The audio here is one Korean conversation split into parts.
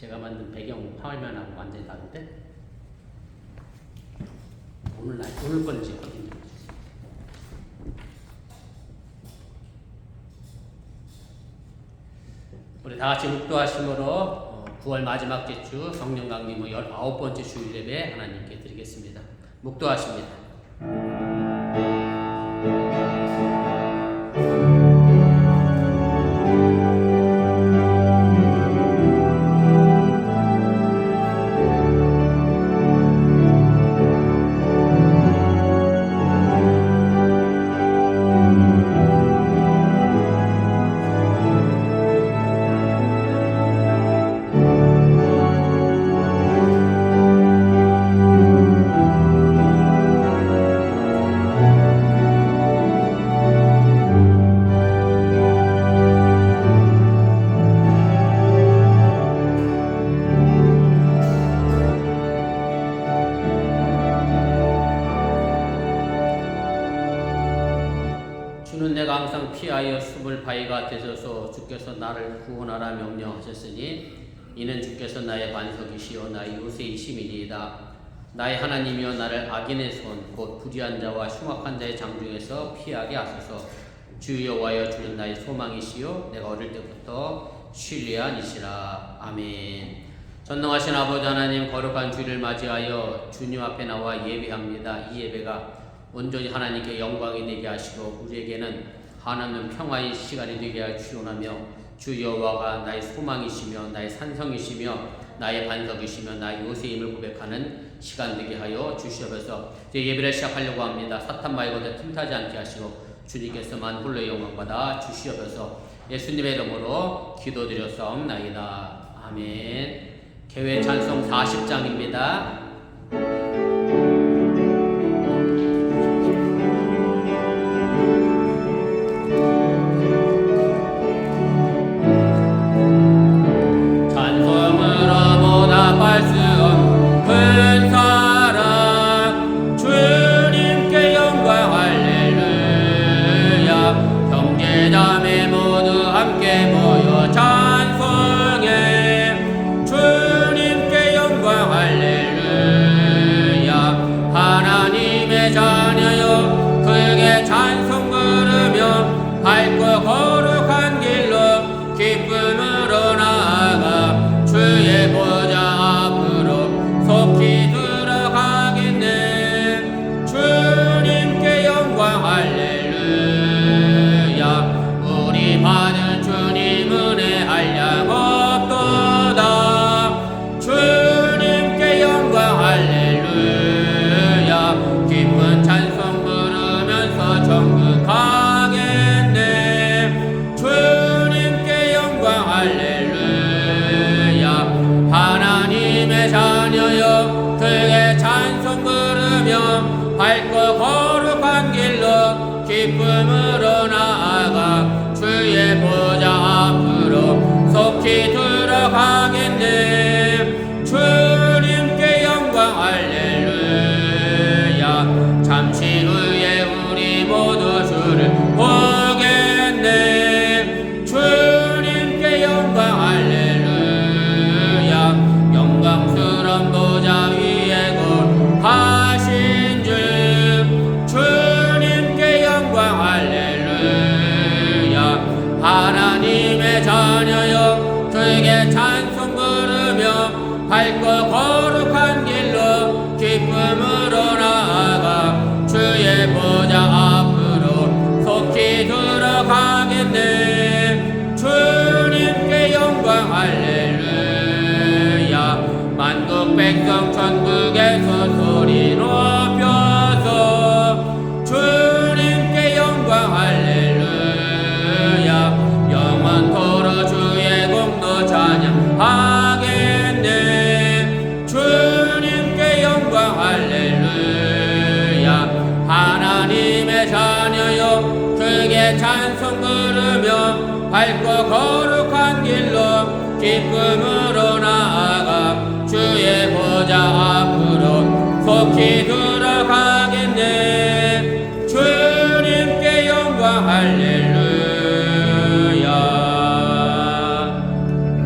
제가 만든 배경 화면하고 완전히 다른데 오늘 건지 확인 좀 해주세요. 우리 다 같이 묵도하심으로 9월 마지막 주 성령 강림 19번째 주일 예배 하나님께 드리겠습니다. 묵도하십니다. 주는 내가 항상 피하여 숨을 바위가 되소서. 주께서 나를 구원하라 명령하셨으니 이는 주께서 나의 반석이시요 나의 요새이심이니이다. 나의 하나님이여 나를 악인의 손 곧 불의한 자와 흉악한 자의 장중에서 피하게 하소서. 주 여호와여 주는 나의 소망이시요 내가 어릴 때부터 신뢰한 이시라. 아멘. 전능하신 아버지 하나님, 거룩한 주일을 맞이하여 주님 앞에 나와 예배합니다. 이 예배가 온전히 하나님께 영광이 되게 하시고 우리에게는 하나님 평화의 시간이 되게 하여 주옵나며, 주 여호와가 나의 소망이시며 나의 산성이시며 나의 반석이시며 나의 요새임을 고백하는 시간 되게 하여 주시옵소서. 이제 예배를 시작하려고 합니다. 사탄 마귀가 틈타지 않게 하시고 주님께서만 홀로 영광받아 주시옵소서. 예수님의 이름으로 기도드렸사옵나이다. 아멘. 개회 찬송 40장입니다. 밝고 거룩한 길로 기쁨으로 나아가 주의 보좌 앞으로 속히 들어가겠네. 주님께 영광 할렐루야. 잠시 후에 우리 모두 주를 보겠네. 주님께 영광 할렐루야. 영광스러운 보좌 위에 하신 하나님의 자녀여 그에게 찬송 부르며 밝고 거룩한 길로 기쁨으로 나아가 주의 보좌 앞으로 속히 들어가겠네. 주님께 영광 할렐루야. 만국 백성 천국에서 소리 높여서 주님께 영광 할렐루야. 영원토록 주의 공도 찬양하겠네. 주님께 영광 할렐루야. 하나님의 자녀여 크게 찬송 부르며 밝고 거룩한 길로 기쁨으로 나아가 주의 보좌 앞으로 속히 들어가겠네. 주님께 영광 할렐루야.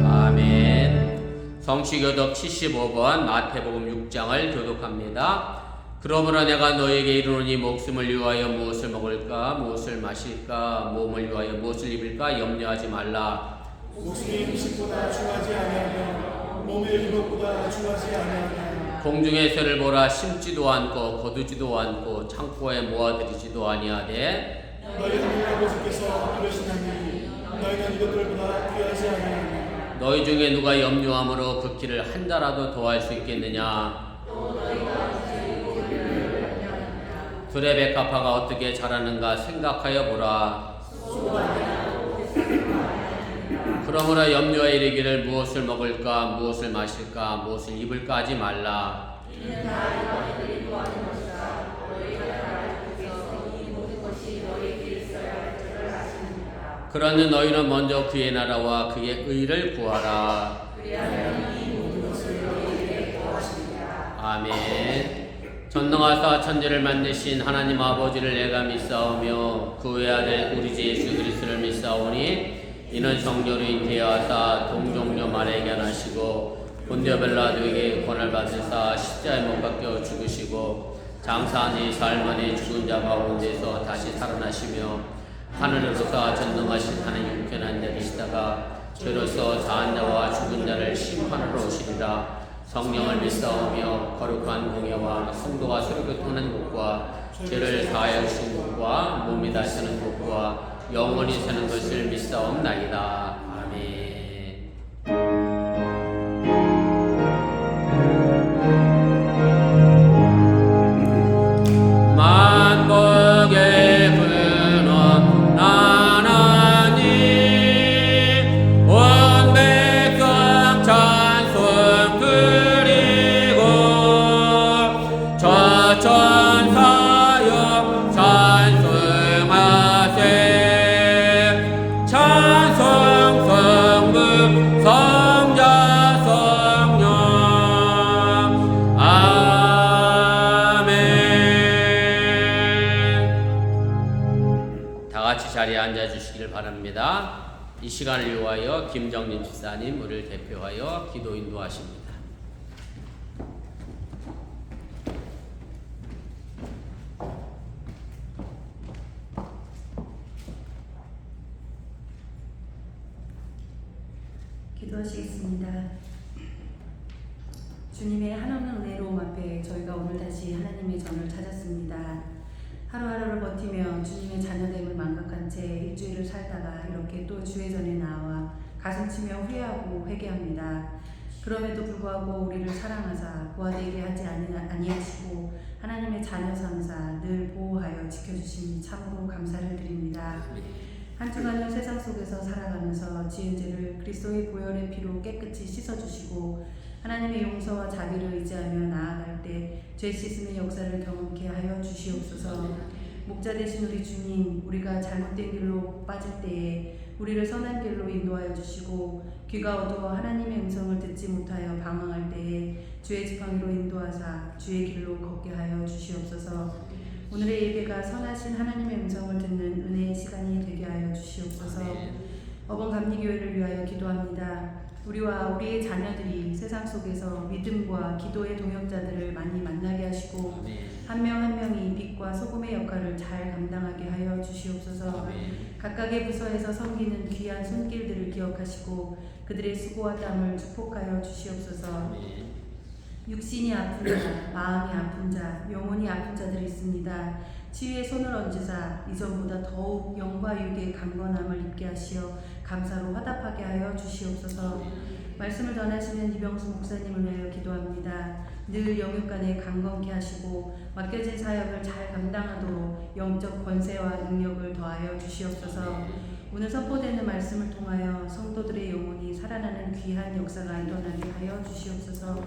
아멘. 성취교독 75번 마태복음 6장을 교독합니다. 그러므로 내가 너에게 이르노니 목숨을 위하여 무엇을 먹을까 무엇을 마실까 몸을 위하여 무엇을 입을까 염려하지 말라. 목숨이 음식보다 중하지 아니하며 몸의 의복보다 중하지 아니하며 공중의 새를 보라. 심지도 않고 거두지도 않고 창고에 모아들이지도 아니하되 너희 하나님 아버지께서 이러시나니 너희는 이것들보다 귀하지 아니하며 너희 중에 누가 염려함으로 그 길을 한 달라도 더할 수 있겠느냐. 들의 백합화가 어떻게 자라는가 생각하여 보라. 그러므로 염려에 이르기를 무엇을 먹을까 무엇을 마실까 무엇을 입을까 하지 말라. 그러는 너희는 먼저 그의 나라와 그의 의를 구하라. 아멘. 전능하사 천지를 만드신 하나님 아버지를 내가 믿사오며 그 외아들 우리 주 예수 그리스도를 믿사오니 이는 성령으로 잉태하사 동정녀 마리아에게 나시고 본디오 빌라도에게 권을 받으사 십자가에 못 박혀 죽으시고 장사하니 삶안에 죽은 자 가운데서 다시 살아나시며 하늘으로서 전능하신 하나님 우편한 자 되시다가 죄로서 사한 자와 죽은 자를 심판하러 오시리라. 성령을 믿사오며 거룩한 공예와 성도가 서로 교통하는 것과 죄를 사하여 주신 것과 몸이 다시 사는 것과 영원히 사는 것을 믿사옵나이다. 아멘. 만복의 근원 하나님 온 백성 찬송 드리고 저천사여 찬송하세. 찬송 성부 성자 성령 아멘. 다같이 자리에 앉아주시기를 바랍니다. 이 시간을 위하여 김정림 집사님 우리를 대표하여 기도 인도하십니다. 기도하시겠습니다. 주님의 한없는 은혜로움 앞에 저희가 오늘 다시 하나님의 전을 찾았습니다. 하루하루를 버티며 주님의 자녀됨을 망각한 채 일주일을 살다가 이렇게 또 주의 전에 나와 가슴치며 후회하고 회개합니다. 그럼에도 불구하고 우리를 사랑하사 고아되게 하지 아니하시고 하나님의 자녀 삼사 늘 보호하여 지켜주시니 참으로 감사를 드립니다. 한 주간을 세상 속에서 살아가면서 지은 죄를 그리스도의 보혈의 피로 깨끗이 씻어주시고 하나님의 용서와 자비를 의지하며 나아갈 때 죄 씻음의 역사를 경험케 하여 주시옵소서. 목자 되신 우리 주님, 우리가 잘못된 길로 빠질 때에 우리를 선한 길로 인도하여 주시고 귀가 어두워 하나님의 음성을 듣지 못하여 방황할 때에 주의 지팡이로 인도하사 주의 길로 걷게 하여 주시옵소서. 오늘의 예배가 선하신 하나님의 음성을 듣는 은혜의 시간이 되게 하여 주시옵소서. 어번감리교회를 위하여 기도합니다. 우리와 우리의 자녀들이 세상 속에서 믿음과 기도의 동역자들을 많이 만나게 하시고 한 명 한 명이 빛과 소금의 역할을 잘 감당하게 하여 주시옵소서. 각각의 부서에서 섬기는 귀한 손길들을 기억하시고 그들의 수고와 땀을 축복하여 주시옵소서. 육신이 아픈 자, 마음이 아픈 자, 영혼이 아픈 자들이 있습니다. 치유의 손을 얹으사 이전보다 더욱 영과 육의 강건함을 입게 하시어 감사로 화답하게 하여 주시옵소서. 말씀을 전하시는 이병수 목사님을 위하여 기도합니다. 늘 영육간에 강건케 하시고 맡겨진 사역을 잘 감당하도록 영적 권세와 능력을 더하여 주시옵소서. 오늘 선포되는 말씀을 통하여 성도들의 영혼이 살아나는 귀한 역사가 일어나게 하여 주시옵소서.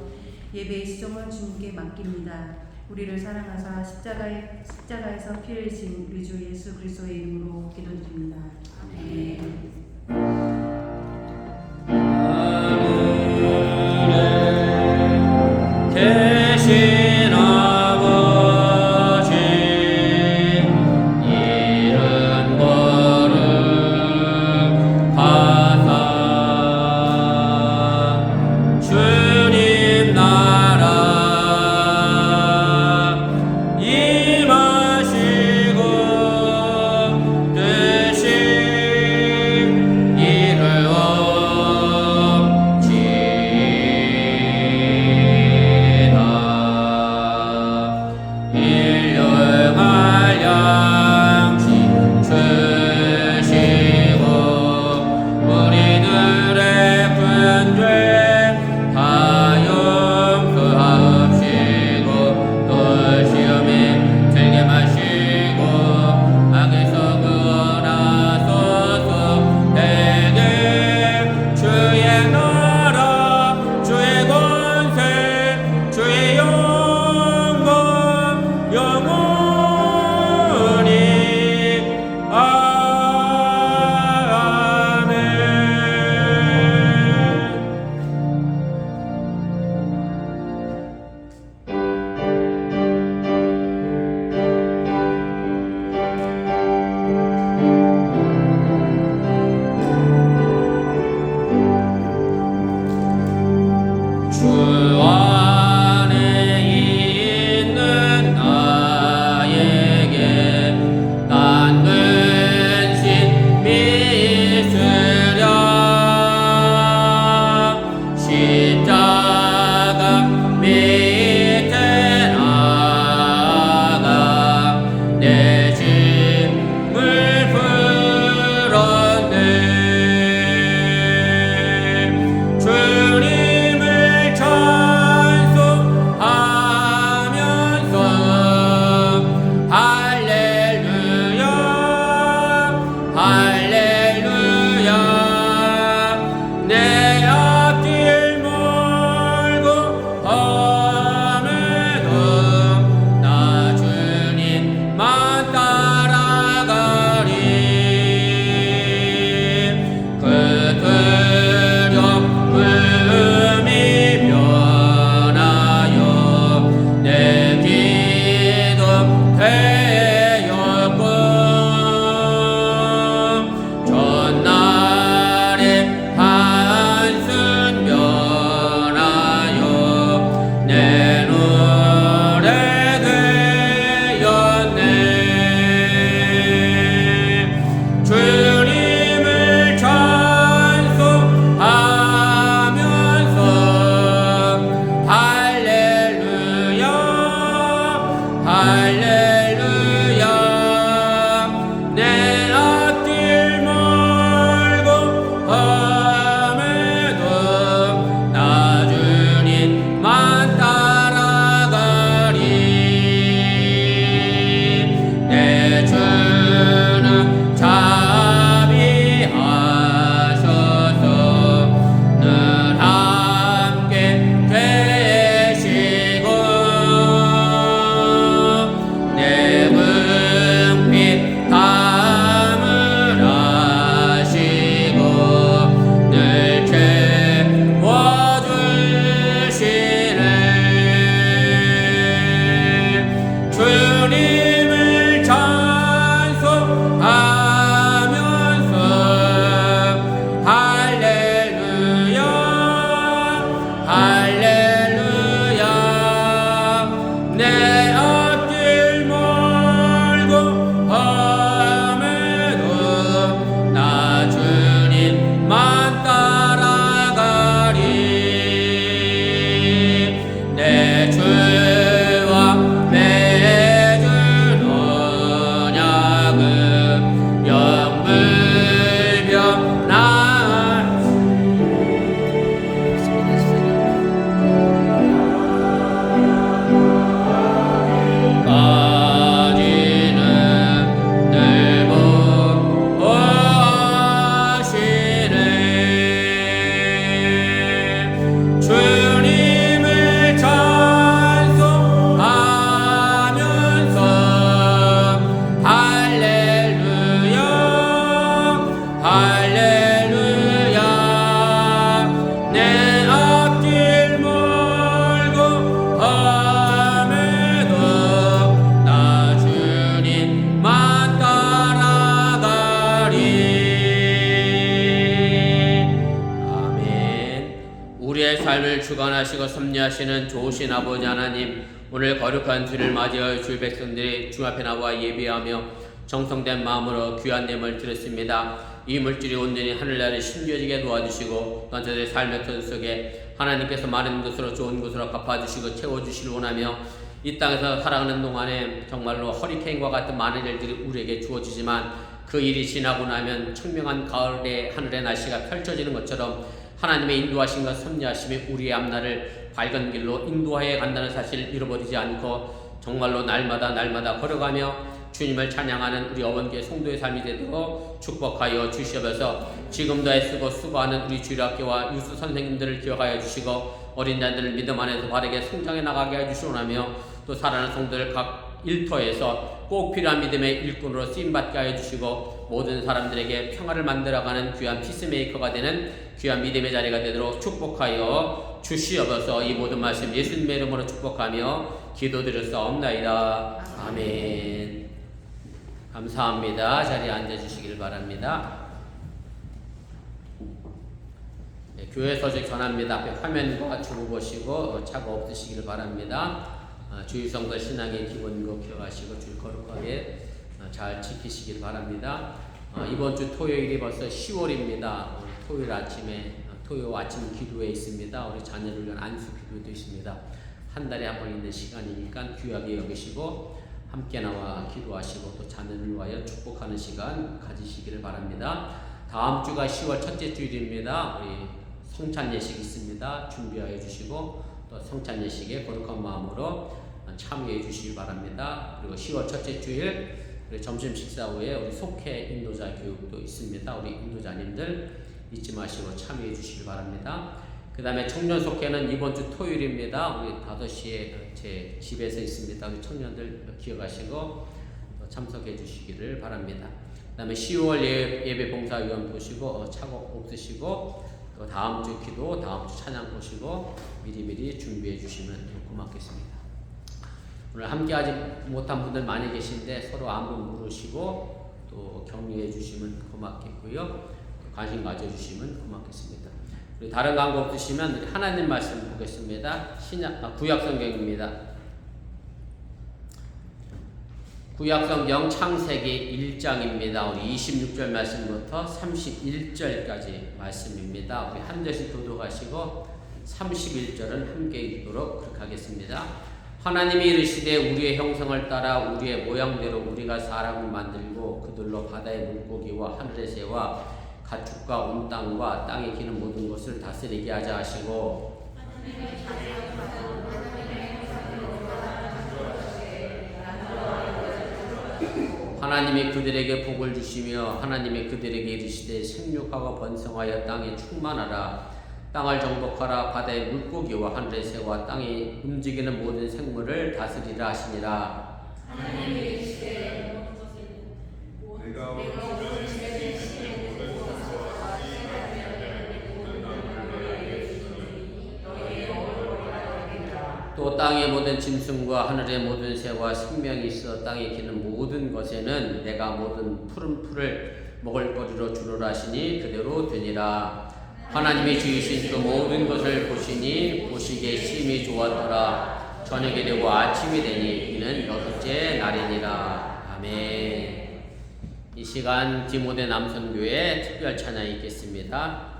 예배의 시종을 주님께 맡깁니다. 우리를 사랑하사 십자가에서 피 흘리신 우리 주 예수 그리스도의 이름으로 기도드립니다. 아멘. 대신 아버지 이른 거룩 하사 주 주 안에 있는 나에게 당근신 미스려 십자가 밑에 나가 내 짐을 풀었네. 주님을 찬송하면서 할렐루야 할렐루야 내 앞길 멀고 험해도 나 주님만 따라가리. 그 두려움이 변하여 내 기도 되었고 전날의 한숨 변하여 내 노래 되었네. 주님을 찬송하면서 할렐루야 할렐루야 내 앞길 멀고 험해도 나 주님만 따라가리. 내 주는 자비하셔서 늘 함께 계시고 내 금빛 담을하시고 늘 채워주시네. 주님을 찬송하면서 할렐루야 할렐루야 내 앞길 멀고 험해도 나 주님만 따라가리. 내 주와 맺은 언약은 영불변한 까지는 늘 보호하시네. 주님을 찬송하면서 할렐루야 할렐루야 내 앞길 멀고 험해도 나 주님만 따라가리. 아멘. 우리의 삶을 주관하시고 섭리하시는 좋으신 아버지 하나님, 오늘 거룩한 주를 맞이하여 주의 백성들이 주 앞에 나와 예배하며 정성된 마음으로 귀한 예물을 드렸습니다. 이 물질이 온전히 하늘나라를 신비해지게 도와주시고 또 저들의 삶의 터 속에 하나님께서 많은 것으로 좋은 것으로 갚아주시고 채워주시길 원하며 이 땅에서 살아가는 동안에 정말로 허리케인과 같은 많은 일들이 우리에게 주어지지만 그 일이 지나고 나면 청명한 가을의 하늘의 날씨가 펼쳐지는 것처럼 하나님의 인도하심과 섭리하심이 우리의 앞날을 밝은 길로 인도하여 간다는 사실을 잃어버리지 않고 정말로 날마다 걸어가며 주님을 찬양하는 우리 어원교회 성도의 삶이 되도록 축복하여 주시옵소서. 지금도 애쓰고 수고하는 우리 주일학교와 유수 선생님들을 기억하여 주시고 어린 자들을 믿음 안에서 바르게 성장해 나가게 해주시오라며 또 살아가는 성도들 각 일터에서 꼭 필요한 믿음의 일꾼으로 쓰임받게 하여 주시고 모든 사람들에게 평화를 만들어가는 귀한 피스메이커가 되는 귀한 믿음의 자리가 되도록 축복하여 주시옵소서. 이 모든 말씀 예수님의 이름으로 축복하며 기도드렸사옵나이다. 아멘. 감사합니다. 자리에 앉아주시길 바랍니다. 교회 소식 전합니다. 앞에 화면과 주보 보시고 착오 없으시길 바랍니다. 주일성도 신앙의 기본거 기억하시고 줄 거룩하게 잘 지키시길 바랍니다. 이번 주 토요일이 벌써 10월입니다. 토요일 아침에 토요 아침 기도회 있습니다. 우리 자녀를 위한 안수 기도도 있습니다. 한 달에 한 번 있는 시간이니까 귀하게 여기시고 함께 나와 기도하시고 또 자녀를 위하여 축복하는 시간 가지시기를 바랍니다. 다음 주가 10월 첫째 주일입니다. 우리 성찬 예식 있습니다. 준비하여 주시고 또 성찬 예식에 거룩한 마음으로 참여해 주시기 바랍니다. 그리고 10월 첫째 주일 우리 점심 식사 후에 우리 속회 인도자 교육도 있습니다. 우리 인도자님들 잊지 마시고 참여해 주시기 바랍니다. 그 다음에 청년 속회는 이번 주 토요일입니다. 우리 5시에 제 집에서 있습니다. 우리 청년들 기억하시고 참석해 주시기를 바랍니다. 그 다음에 10월 예배 봉사위원 보시고 착오 없으시고 또 다음 주 기도, 다음 주 찬양 보시고 미리미리 준비해 주시면 고맙겠습니다. 오늘 함께하지 못한 분들 많이 계신데 서로 안부 물으시고 또 격려해 주시면 고맙겠고요. 관심 가져주시면 고맙겠습니다. 우리 다른 광고 없으시면 우리 하나님 말씀 보겠습니다. 구약성경입니다. 구약성경 창세기 1장입니다. 우리 26절 말씀부터 31절까지 말씀입니다. 우리 한 절씩 교독하시고 31절은 함께 읽도록 그렇게 하겠습니다. 하나님이 이르시되 우리의 형상을 따라 우리의 모양대로 우리가 사람을 만들고 그들로 바다의 물고기와 하늘의 새와 가축과 온 땅과 땅에 기는 모든 것을 다스리게 하자 하시고 하나님이 그들에게 복을 주시며 하나님이 그들에게 이르시되 생육하고 번성하여 땅에 충만하라 땅을 정복하라 바다의 물고기와 하늘의 새와 땅에 움직이는 모든 생물을 다스리라 하시니라. 하나님이 이르시되 또 땅의 모든 짐승과 하늘의 모든 새와 생명이 있어 땅에 기는 모든 것에는 내가 모든 푸른 풀을 먹을 거리로 주노라 하시니 그대로 되니라. 하나님이 지으신 그 모든 것을 보시니 보시기에 심히 좋았더라. 저녁이 되고 아침이 되니 이는 6째 날이니라. 아멘. 이 시간 디모데 남선교회 특별 찬양이 있겠습니다.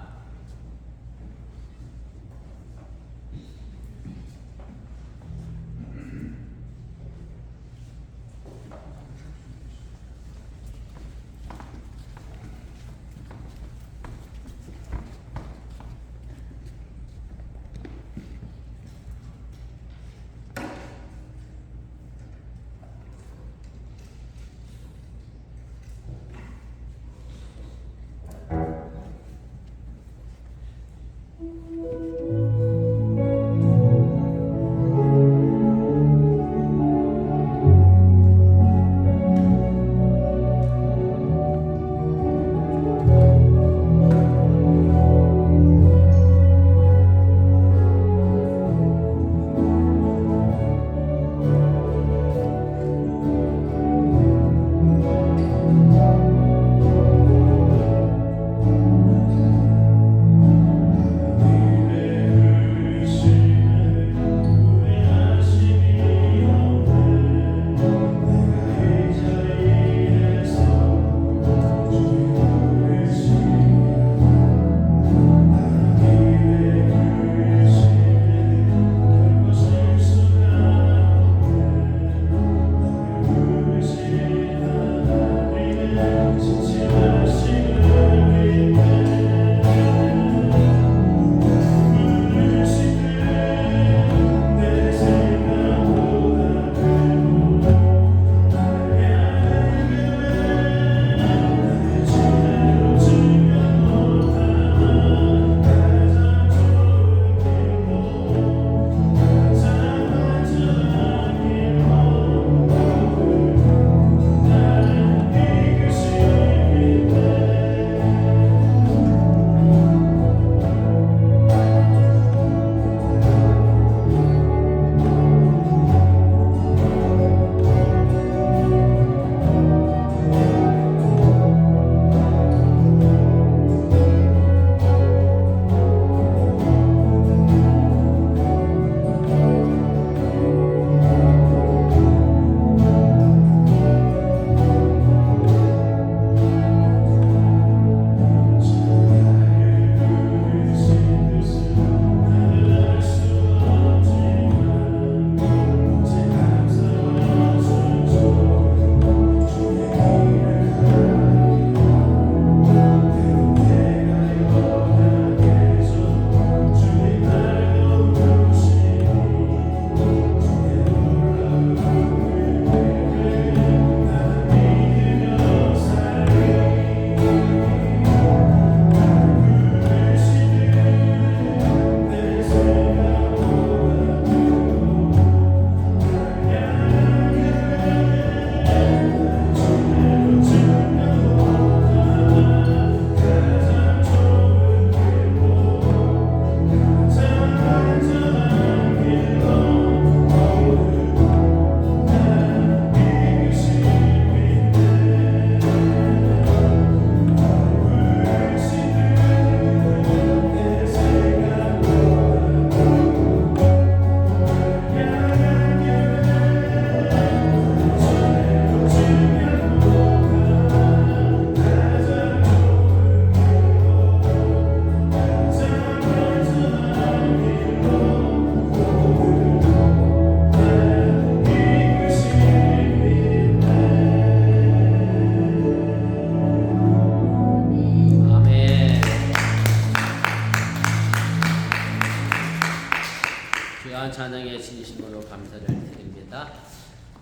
귀한 찬양에 진심으로 감사를 드립니다.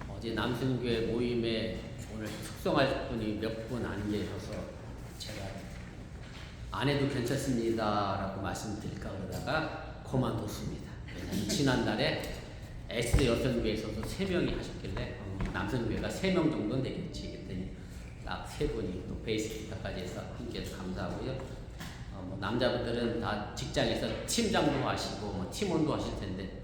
어제 남순교회 모임에 오늘 숙성할 분이 몇 분 안 계셔서 제가 안 해도 괜찮습니다라고 말씀드릴까 그러다가 그만뒀습니다. 왜냐하면 지난달에 에스더 여성교회에서도 3명이 하셨길래 남순교회가 3명 정도는 되겠지 그랬더니 딱 3분이 또 베이스기타까지 해서 함께해서 감사하고요. 남자분들은 다 직장에서 팀장도 하시고 팀원도 하실 텐데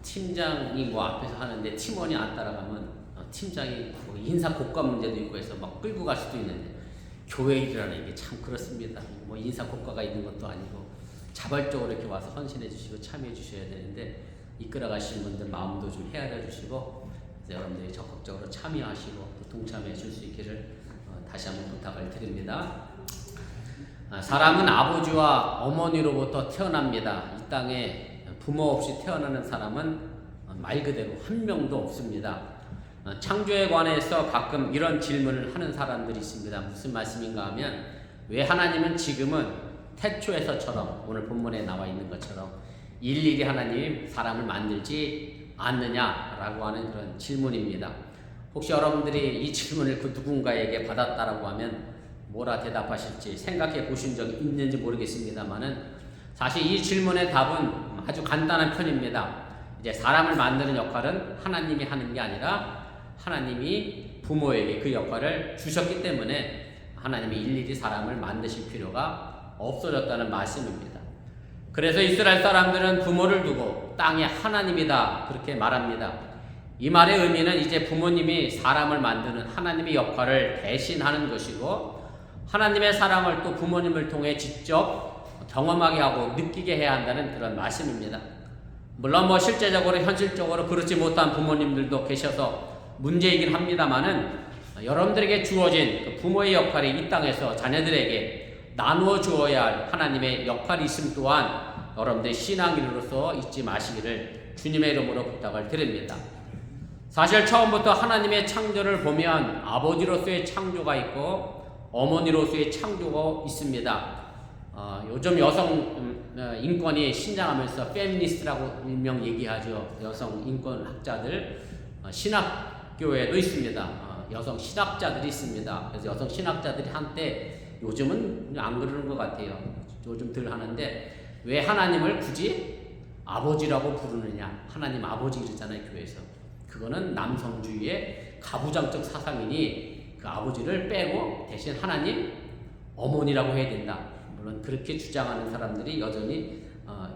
팀장이 앞에서 하는데 팀원이 안 따라가면 팀장이 인사 고과 문제도 있고 해서 막 끌고 갈 수도 있는데 교회 일이라는 게 참 그렇습니다. 인사 고과가 있는 것도 아니고 자발적으로 이렇게 와서 헌신해 주시고 참여해 주셔야 되는데 이끌어 가시는 분들 마음도 좀 헤아려 주시고 여러분들이 적극적으로 참여하시고 또 동참해 줄 수 있기를 다시 한번 부탁을 드립니다. 사람은 아버지와 어머니로부터 태어납니다. 이 땅에 부모 없이 태어나는 사람은 말 그대로 한 명도 없습니다. 창조에 관해서 가끔 이런 질문을 하는 사람들이 있습니다. 무슨 말씀인가 하면 왜 하나님은 지금은 태초에서처럼 오늘 본문에 나와 있는 것처럼 일일이 하나님 사람을 만들지 않느냐라고 하는 그런 질문입니다. 혹시 여러분들이 이 질문을 그 누군가에게 받았다라고 하면 뭐라 대답하실지 생각해 보신 적이 있는지 모르겠습니다만은 사실 이 질문의 답은 아주 간단한 편입니다. 이제 사람을 만드는 역할은 하나님이 하는 게 아니라 하나님이 부모에게 그 역할을 주셨기 때문에 하나님이 일일이 사람을 만드실 필요가 없어졌다는 말씀입니다. 그래서 이스라엘 사람들은 부모를 두고 땅의 하나님이다 그렇게 말합니다. 이 말의 의미는 이제 부모님이 사람을 만드는 하나님의 역할을 대신하는 것이고 하나님의 사랑을 또 부모님을 통해 직접 경험하게 하고 느끼게 해야 한다는 그런 말씀입니다. 물론 실제적으로 현실적으로 그렇지 못한 부모님들도 계셔서 문제이긴 합니다만은 여러분들에게 주어진 그 부모의 역할이 이 땅에서 자녀들에게 나누어 주어야 할 하나님의 역할이 있음 또한 여러분들의 신앙인으로서 잊지 마시기를 주님의 이름으로 부탁을 드립니다. 사실 처음부터 하나님의 창조를 보면 아버지로서의 창조가 있고 어머니로서의 창조가 있습니다. 요즘 여성 인권이 신장하면서 페미니스트라고 일명 얘기하죠. 여성 인권 학자들 신학교에도 있습니다. 여성 신학자들이 있습니다. 그래서 여성 신학자들이 한때 요즘은 안 그러는 것 같아요. 요즘 들 하는데 왜 하나님을 굳이 아버지라고 부르느냐? 하나님 아버지 이러잖아요 교회에서. 그거는 남성주의의 가부장적 사상이니 그 아버지를 빼고 대신 하나님 어머니라고 해야 된다. 물론 그렇게 주장하는 사람들이 여전히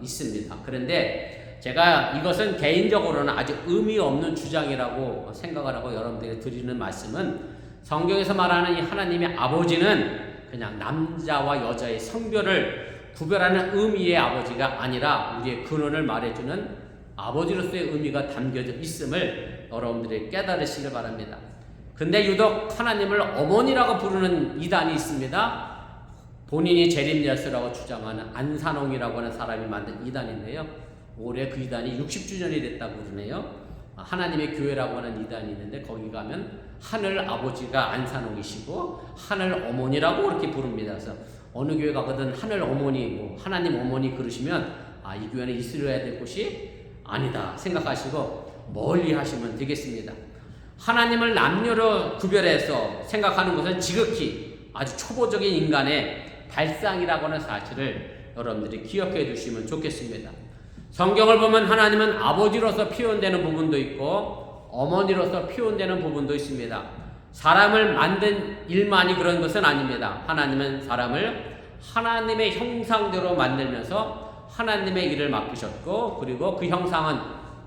있습니다. 그런데 제가 이것은 개인적으로는 아주 의미 없는 주장이라고 생각을 하고 여러분들에게 드리는 말씀은 성경에서 말하는 이 하나님의 아버지는 그냥 남자와 여자의 성별을 구별하는 의미의 아버지가 아니라 우리의 근원을 말해주는 아버지로서의 의미가 담겨져 있음을 여러분들이 깨달으시길 바랍니다. 근데 유독 하나님을 어머니라고 부르는 이단이 있습니다. 본인이 재림예수라고 주장하는 안산홍이라고 하는 사람이 만든 이단인데요. 올해 그 이단이 60주년이 됐다고 그러네요. 하나님의 교회라고 하는 이단이 있는데 거기 가면 하늘 아버지가 안산홍이시고 하늘 어머니라고 그렇게 부릅니다. 그래서 어느 교회 가거든 하늘 어머니, 하나님 어머니 그러시면 이 교회는 있으려야 될 곳이 아니다 생각하시고 멀리 하시면 되겠습니다. 하나님을 남녀로 구별해서 생각하는 것은 지극히 아주 초보적인 인간의 발상이라고 하는 사실을 여러분들이 기억해 두시면 좋겠습니다. 성경을 보면 하나님은 아버지로서 표현되는 부분도 있고 어머니로서 표현되는 부분도 있습니다. 사람을 만든 일만이 그런 것은 아닙니다. 하나님은 사람을 하나님의 형상대로 만들면서 하나님의 일을 맡기셨고 그리고 그 형상은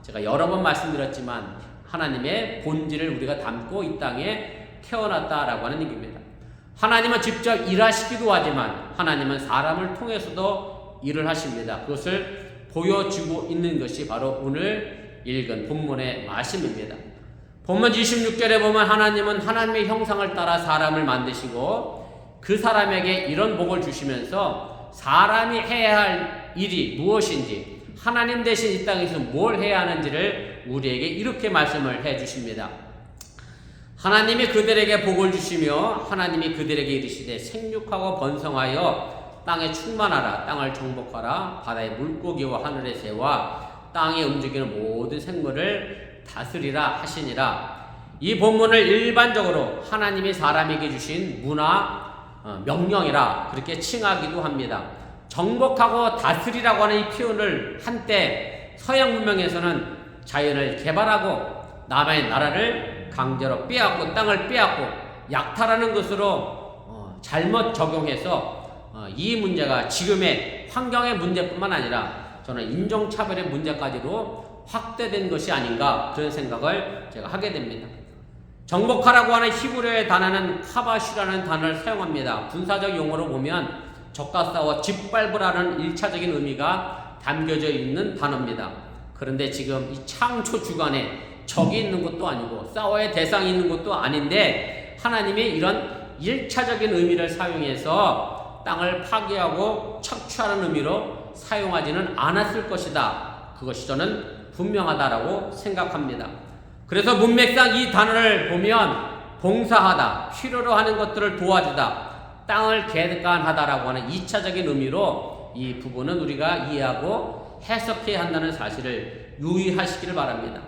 제가 여러 번 말씀드렸지만 하나님의 본질을 우리가 담고 이 땅에 태어났다라고 하는 얘기입니다. 하나님은 직접 일하시기도 하지만 하나님은 사람을 통해서도 일을 하십니다. 그것을 보여주고 있는 것이 바로 오늘 읽은 본문의 말씀입니다. 본문 26절에 보면 하나님은 하나님의 형상을 따라 사람을 만드시고 그 사람에게 이런 복을 주시면서 사람이 해야 할 일이 무엇인지 하나님 대신 이 땅에서 뭘 해야 하는지를 우리에게 이렇게 말씀을 해 주십니다. 하나님이 그들에게 복을 주시며 하나님이 그들에게 이르시되 생육하고 번성하여 땅에 충만하라. 땅을 정복하라. 바다의 물고기와 하늘의 새와 땅에 움직이는 모든 생물을 다스리라 하시니라. 이 본문을 일반적으로 하나님이 사람에게 주신 문화 명령이라 그렇게 칭하기도 합니다. 정복하고 다스리라고 하는 이 표현을 한때 서양 문명에서는 자연을 개발하고 남의 나라를 강제로 빼앗고 땅을 빼앗고 약탈하는 것으로 잘못 적용해서 이 문제가 지금의 환경의 문제뿐만 아니라 저는 인종차별의 문제까지도 확대된 것이 아닌가 그런 생각을 제가 하게 됩니다. 정복하라고 하는 히브리어의 단어는 카바슈라는 단어를 사용합니다. 군사적 용어로 보면 적과 싸워 짓밟으라는 1차적인 의미가 담겨져 있는 단어입니다. 그런데 지금 이 창조 주간에 적이 있는 것도 아니고 싸워야 대상이 있는 것도 아닌데 하나님이 이런 1차적인 의미를 사용해서 땅을 파괴하고 착취하는 의미로 사용하지는 않았을 것이다. 그것이 저는 분명하다라고 생각합니다. 그래서 문맥상 이 단어를 보면 봉사하다, 필요로 하는 것들을 도와주다, 땅을 개간하다라고 하는 2차적인 의미로 이 부분은 우리가 이해하고 해석해야 한다는 사실을 유의하시기를 바랍니다.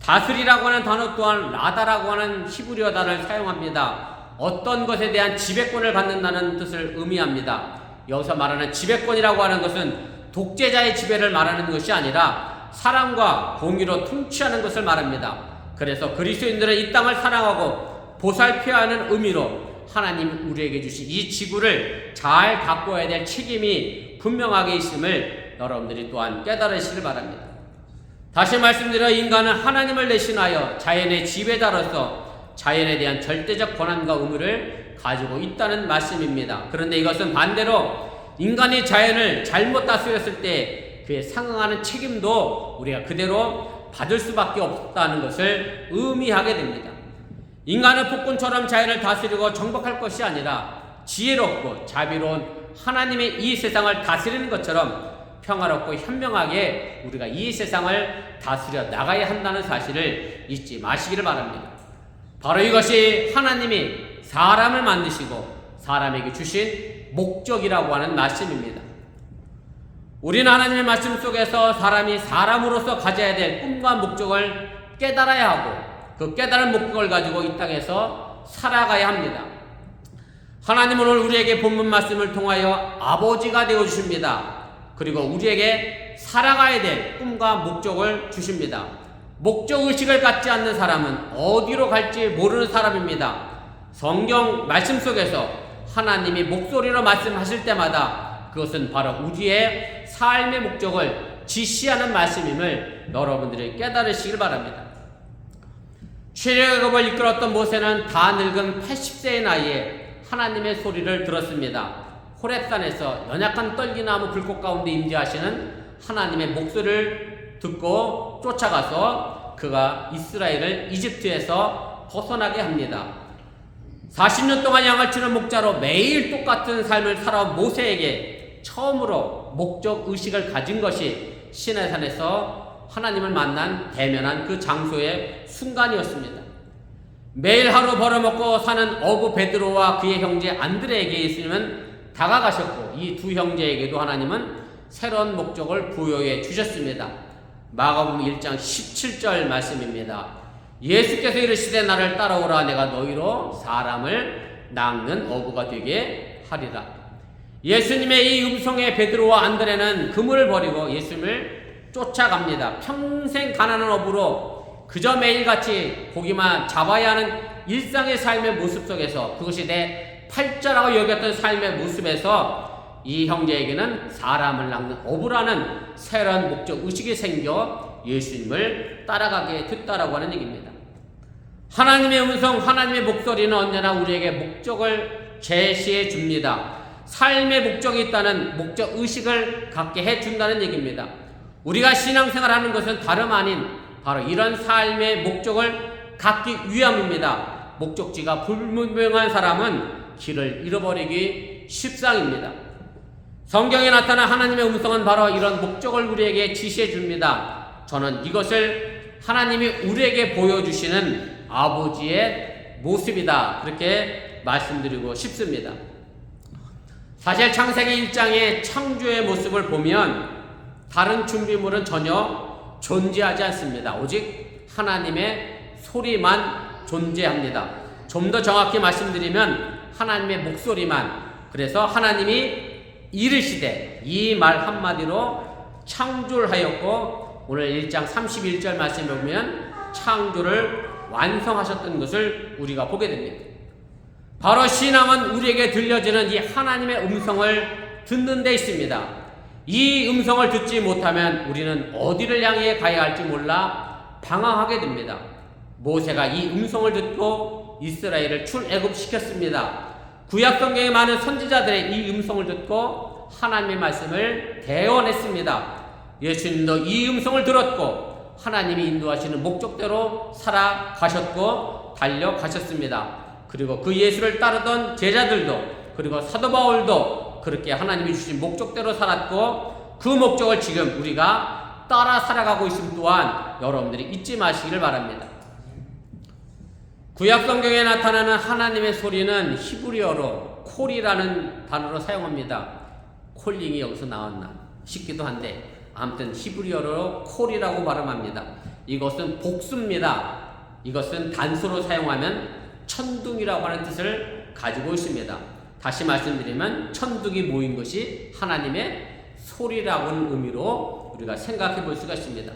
다스리라고 하는 단어 또한 라다라고 하는 히브리어 단어를 사용합니다. 어떤 것에 대한 지배권을 갖는다는 뜻을 의미합니다. 여기서 말하는 지배권이라고 하는 것은 독재자의 지배를 말하는 것이 아니라 사랑과 공의로 통치하는 것을 말합니다. 그래서 그리스도인들은 이 땅을 사랑하고 보살펴야 하는 의미로 하나님 우리에게 주신 이 지구를 잘 가꿔야 될 책임이 분명하게 있음을 여러분들이 또한 깨달으시길 바랍니다. 다시 말씀드려 인간은 하나님을 대신하여 자연의 지배자로서 자연에 대한 절대적 권한과 의무를 가지고 있다는 말씀입니다. 그런데 이것은 반대로 인간이 자연을 잘못 다스렸을 때 그에 상응하는 책임도 우리가 그대로 받을 수밖에 없다는 것을 의미하게 됩니다. 인간은 폭군처럼 자연을 다스리고 정복할 것이 아니라 지혜롭고 자비로운 하나님의 이 세상을 다스리는 것처럼 평화롭고 현명하게 우리가 이 세상을 다스려 나가야 한다는 사실을 잊지 마시기를 바랍니다. 바로 이것이 하나님이 사람을 만드시고 사람에게 주신 목적이라고 하는 말씀입니다. 우리는 하나님의 말씀 속에서 사람이 사람으로서 가져야 될 꿈과 목적을 깨달아야 하고 그 깨달은 목적을 가지고 이 땅에서 살아가야 합니다. 하나님은 오늘 우리에게 본문 말씀을 통하여 아버지가 되어주십니다. 그리고 우리에게 살아가야 될 꿈과 목적을 주십니다. 목적의식을 갖지 않는 사람은 어디로 갈지 모르는 사람입니다. 성경 말씀 속에서 하나님이 목소리로 말씀하실 때마다 그것은 바로 우리의 삶의 목적을 지시하는 말씀임을 여러분들이 깨달으시길 바랍니다. 출애굽을 이끌었던 모세는 다 늙은 80세의 나이에 하나님의 소리를 들었습니다. 호렙산에서 연약한 떨기나무 불꽃 가운데 임재하시는 하나님의 목소리를 듣고 쫓아가서 그가 이스라엘을 이집트에서 벗어나게 합니다. 40년 동안 양을 치는 목자로 매일 똑같은 삶을 살아온 모세에게 처음으로 목적의식을 가진 것이 시내산에서 하나님을 만난 대면한 그 장소의 순간이었습니다. 매일 하루 벌어먹고 사는 어부 베드로와 그의 형제 안드레에게 예수님은 다가가셨고 이 두 형제에게도 하나님은 새로운 목적을 부여해 주셨습니다. 마가복음 1장 17절 말씀입니다. 예수께서 이르시되 나를 따라오라 내가 너희로 사람을 낚는 어부가 되게 하리라. 예수님의 이 음성에 베드로와 안드레는 그물을 버리고 예수님을 쫓아갑니다. 평생 가난한 어부로 그저 매일같이 고기만 잡아야 하는 일상의 삶의 모습 속에서 그것이 내 팔자라고 여겼던 삶의 모습에서 이 형제에게는 사람을 낚는 어부라는 새로운 목적 의식이 생겨 예수님을 따라가게 됐다라고 하는 얘기입니다. 하나님의 음성, 하나님의 목소리는 언제나 우리에게 목적을 제시해 줍니다. 삶의 목적이 있다는 목적 의식을 갖게 해준다는 얘기입니다. 우리가 신앙생활 하는 것은 다름 아닌 바로 이런 삶의 목적을 갖기 위함입니다. 목적지가 불분명한 사람은 길을 잃어버리기 십상입니다. 성경에 나타난 하나님의 음성은 바로 이런 목적을 우리에게 지시해 줍니다. 저는 이것을 하나님이 우리에게 보여주시는 아버지의 모습이다. 그렇게 말씀드리고 싶습니다. 사실 창세기 1장의 창조의 모습을 보면 다른 준비물은 전혀 존재하지 않습니다. 오직 하나님의 소리만 존재합니다. 좀 더 정확히 말씀드리면 하나님의 목소리만. 그래서 하나님이 이르시되, 이 말 한마디로 창조를 하였고, 오늘 1장 31절 말씀에 보면 창조를 완성하셨던 것을 우리가 보게 됩니다. 바로 신앙은 우리에게 들려지는 이 하나님의 음성을 듣는 데 있습니다. 이 음성을 듣지 못하면 우리는 어디를 향해 가야 할지 몰라 방황하게 됩니다. 모세가 이 음성을 듣고 이스라엘을 출애굽시켰습니다. 구약 성경의 많은 선지자들의 이 음성을 듣고 하나님의 말씀을 대언했습니다. 예수님도 이 음성을 들었고 하나님이 인도하시는 목적대로 살아가셨고 달려가셨습니다. 그리고 그 예수를 따르던 제자들도, 그리고 사도 바울도 그렇게 하나님이 주신 목적대로 살았고, 그 목적을 지금 우리가 따라 살아가고 있음 또한 여러분들이 잊지 마시기를 바랍니다. 구약 성경에 나타나는 하나님의 소리는 히브리어로 콜이라는 단어로 사용합니다. 콜링이 여기서 나왔나 싶기도 한데, 아무튼 히브리어로 콜이라고 발음합니다. 이것은 복수입니다. 이것은 단수로 사용하면 천둥이라고 하는 뜻을 가지고 있습니다. 다시 말씀드리면 천둥이 모인 것이 하나님의 소리라고 하는 의미로 우리가 생각해 볼 수가 있습니다.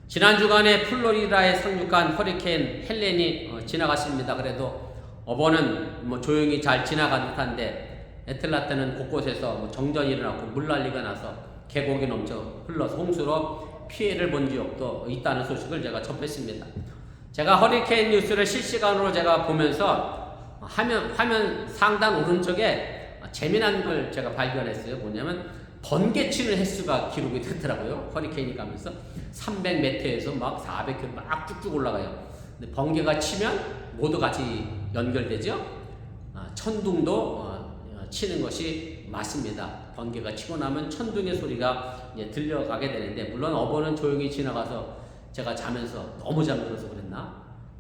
지난 주간에 플로리다에 상륙한 허리케인 헬렌이 지나갔습니다. 그래도 어버는 조용히 잘 지나간 듯한데 애틀란타는 곳곳에서 정전이 일어나고 물난리가 나서 계곡이 넘쳐 흘러서 홍수로 피해를 본 지역도 있다는 소식을 제가 접했습니다. 제가 허리케인 뉴스를 실시간으로 제가 보면서 화면 상단 오른쪽에 재미난 걸 제가 발견했어요. 뭐냐면 번개치는 횟수가 기록이 됐더라고요. 허리케인이 가면서 300m에서 막 400km 막 쭉쭉 올라가요. 근데 번개가 치면 모두 같이 연결되죠. 천둥도 치는 것이 맞습니다. 번개가 치고 나면 천둥의 소리가 이제 들려가게 되는데, 물론 어버는 조용히 지나가서 제가 자면서 너무 잠들어서 그랬나?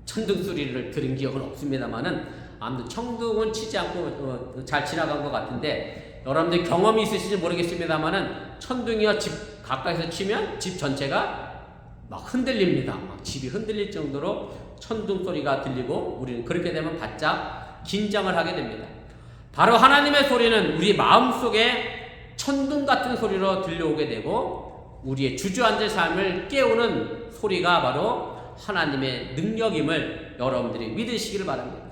천둥 소리를 들은 기억은 없습니다만은, 아무튼 천둥은 치지 않고 잘 지나간 것 같은데, 여러분들 경험이 있으신지 모르겠습니다만은 천둥이와 집 가까이서 치면 집 전체가 막 흔들립니다. 막 집이 흔들릴 정도로 천둥 소리가 들리고, 우리는 그렇게 되면 바짝 긴장을 하게 됩니다. 바로 하나님의 소리는 우리 마음속에 천둥 같은 소리로 들려오게 되고, 우리의 주저앉은 삶을 깨우는 소리가 바로 하나님의 능력임을 여러분들이 믿으시기를 바랍니다.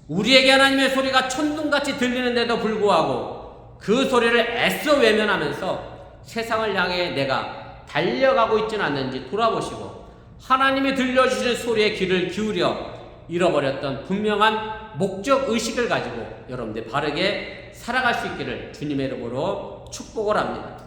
우리에게 하나님의 소리가 천둥같이 들리는데도 불구하고 그 소리를 애써 외면하면서 세상을 향해 내가 달려가고 있지는 않는지 돌아보시고, 하나님이 들려주시는 소리에 귀를 기울여 잃어버렸던 분명한 목적의식을 가지고 여러분들 바르게 살아갈 수 있기를 주님의 이름으로 축복을 합니다.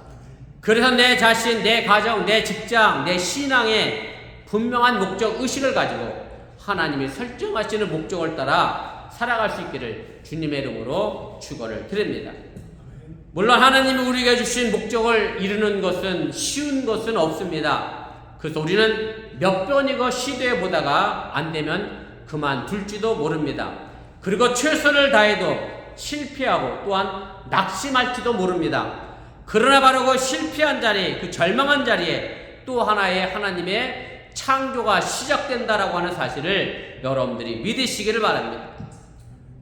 그래서 내 자신, 내 가정, 내 직장, 내 신앙에 분명한 목적의식을 가지고 하나님이 설정하시는 목적을 따라 살아갈 수 있기를 주님의 이름으로 축원을 드립니다. 물론 하나님이 우리에게 주신 목적을 이루는 것은 쉬운 것은 없습니다. 그래서 우리는 몇 번이고 시도해 보다가 안 되면 그만둘지도 모릅니다. 그리고 최선을 다해도 실패하고 또한 낙심할지도 모릅니다. 그러나 바로 그 실패한 자리, 그 절망한 자리에 또 하나의 하나님의 창조가 시작된다라고 하는 사실을 여러분들이 믿으시기를 바랍니다.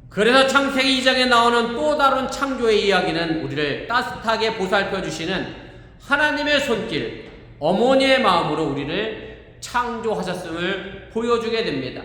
그래서 창세기 2장에 나오는 또 다른 창조의 이야기는 우리를 따뜻하게 보살펴 주시는 하나님의 손길, 어머니의 마음으로 우리를 창조하셨음을 보여주게 됩니다.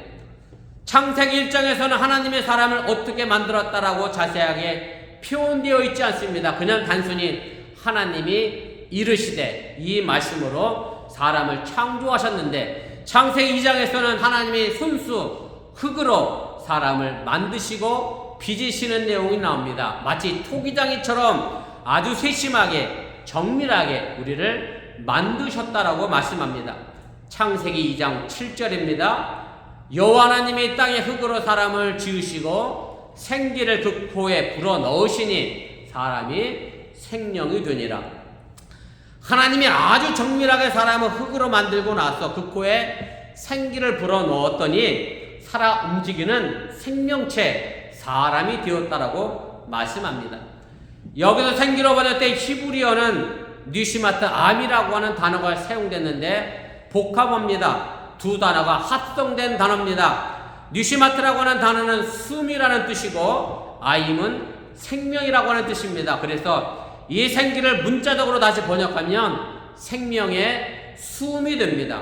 창세기 1장에서는 하나님의 사람을 어떻게 만들었다라고 자세하게 표현되어 있지 않습니다. 그냥 단순히 하나님이 이르시되 이 말씀으로 사람을 창조하셨는데, 창세기 2장에서는 하나님이 손수 흙으로 사람을 만드시고 빚으시는 내용이 나옵니다. 마치 토기장이처럼 아주 세심하게 정밀하게 우리를 만드셨다라고 말씀합니다. 창세기 2장 7절입니다. 여호와 하나님이 땅의 흙으로 사람을 지으시고 생기를 그 코에 불어 넣으시니 사람이 생명이 되니라. 하나님이 아주 정밀하게 사람을 흙으로 만들고 나서 그 코에 생기를 불어 넣었더니 살아 움직이는 생명체 사람이 되었다라고 말씀합니다. 여기서 생기로 번역된 히브리어는 니시마트 암이라고 하는 단어가 사용됐는데, 복합어입니다. 두 단어가 합성된 단어입니다. 뉴시마트라고 하는 단어는 숨이라는 뜻이고 아임은 생명이라고 하는 뜻입니다. 그래서 이 생기를 문자적으로 다시 번역하면 생명의 숨이 됩니다.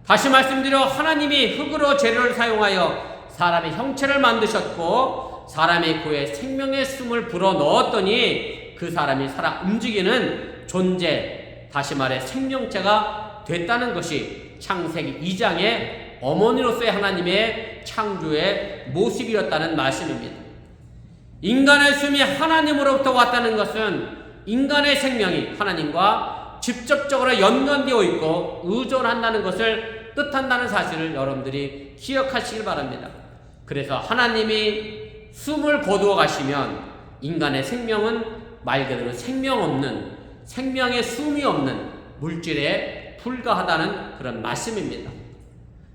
다시 말씀드려 하나님이 흙으로 재료를 사용하여 사람의 형체를 만드셨고 사람의 코에 생명의 숨을 불어넣었더니 그 사람이 살아 움직이는 존재, 다시 말해 생명체가 됐다는 것이 창세기 2장의 어머니로서의 하나님의 창조의 모습이었다는 말씀입니다. 인간의 숨이 하나님으로부터 왔다는 것은 인간의 생명이 하나님과 직접적으로 연관되어 있고 의존한다는 것을 뜻한다는 사실을 여러분들이 기억하시길 바랍니다. 그래서 하나님이 숨을 거두어 가시면 인간의 생명은 말 그대로 생명 없는, 생명의 숨이 없는 물질에 불과하다는 그런 말씀입니다.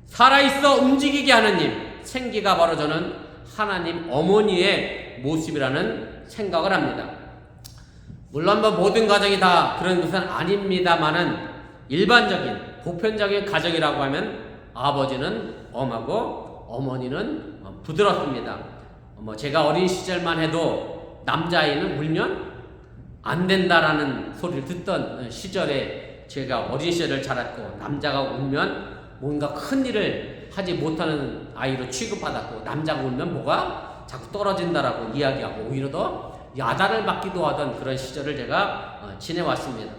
살아있어 움직이게 하는 생기가 바로 저는 하나님 어머니의 모습이라는 생각을 합니다. 물론 모든 가정이 다 그런 것은 아닙니다만은 일반적인 보편적인 가정이라고 하면 아버지는 엄하고 어머니는 부드럽습니다. 제가 어린 시절만 해도 남자아이는 울면 안 된다라는 소리를 듣던 시절에 제가 어린 시절을 자랐고 남자가 울면 뭔가 큰 일을 하지 못하는 아이로 취급받았고 남자가 울면 뭐가 자꾸 떨어진다라고 이야기하고 오히려 더 야단을 맞기도 하던 그런 시절을 제가 지내왔습니다.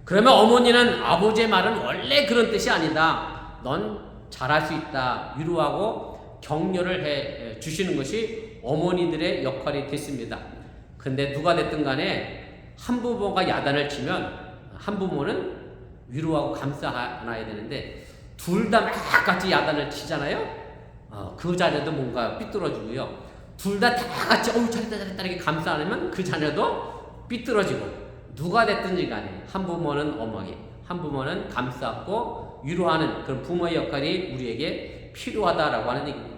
그러면 어머니는 아버지의 말은 원래 그런 뜻이 아니다. 넌 잘할 수 있다. 위로하고 격려를 해 주시는 것이 어머니들의 역할이 됐습니다. 근데 누가 됐든 간에 한 부모가 야단을 치면 한 부모는 위로하고 감싸놔야 되는데 둘 다 같이 야단을 치잖아요. 그 자녀도 뭔가 삐뚤어지고요. 둘 다 같이 잘했다 이렇게 감싸 안으면 그 자녀도 삐뚤어지고 누가 됐든지 간에 한 부모는 엄하게 한 부모는 감싸고 위로하는 그런 부모의 역할이 우리에게 필요하다라고 하는 얘기입니다.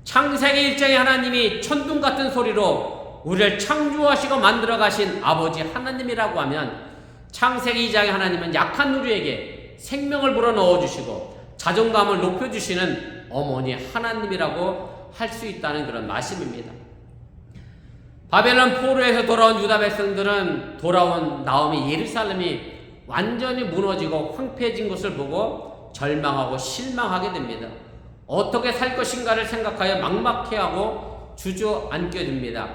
창세기 1장에 하나님이 천둥 같은 소리로 우리를 창조하시고 만들어 가신 아버지 하나님이라고 하면 창세기 2장에 하나님은 약한 우리에게 생명을 불어넣어 주시고 자존감을 높여주시는 어머니 하나님이라고 할 수 있다는 그런 말씀입니다. 바벨론 포로에서 돌아온 유다 백성들은 돌아온 다음에 예루살렘이 완전히 무너지고 황폐해진 것을 보고 절망하고 실망하게 됩니다. 어떻게 살 것인가를 생각하여 막막해하고 주저앉게 됩니다.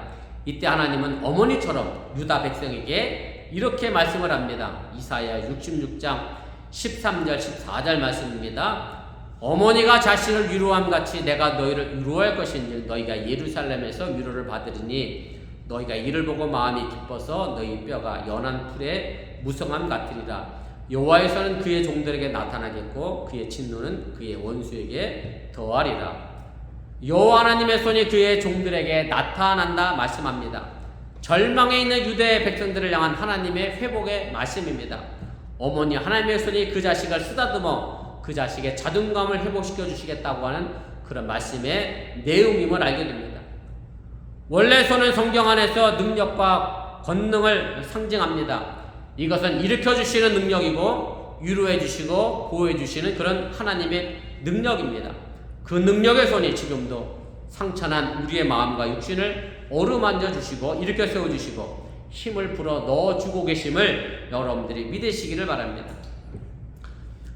이때 하나님은 어머니처럼 유다 백성에게 이렇게 말씀을 합니다. 이사야 66장 13절 14절 말씀입니다. 어머니가 자신을 위로함 같이 내가 너희를 위로할 것인즉 너희가 예루살렘에서 위로를 받으리니 너희가 이를 보고 마음이 기뻐서 너희 뼈가 연한 풀의 무성함 같으리라. 여호와께서는 그의 종들에게 나타나겠고 그의 진노는 그의 원수에게 더하리라. 여호와 하나님의 손이 그의 종들에게 나타난다 말씀합니다. 절망에 있는 유대의 백성들을 향한 하나님의 회복의 말씀입니다. 어머니 하나님의 손이 그 자식을 쓰다듬어 그 자식의 자존감을 회복시켜 주시겠다고 하는 그런 말씀의 내용임을 알게 됩니다. 원래 손은 성경 안에서 능력과 권능을 상징합니다. 이것은 일으켜 주시는 능력이고 위로해 주시고 보호해 주시는 그런 하나님의 능력입니다. 그 능력의 손이 지금도 상처난 우리의 마음과 육신을 어루만져 주시고 일으켜 세워 주시고 힘을 불어 넣어 주고 계심을 여러분들이 믿으시기를 바랍니다.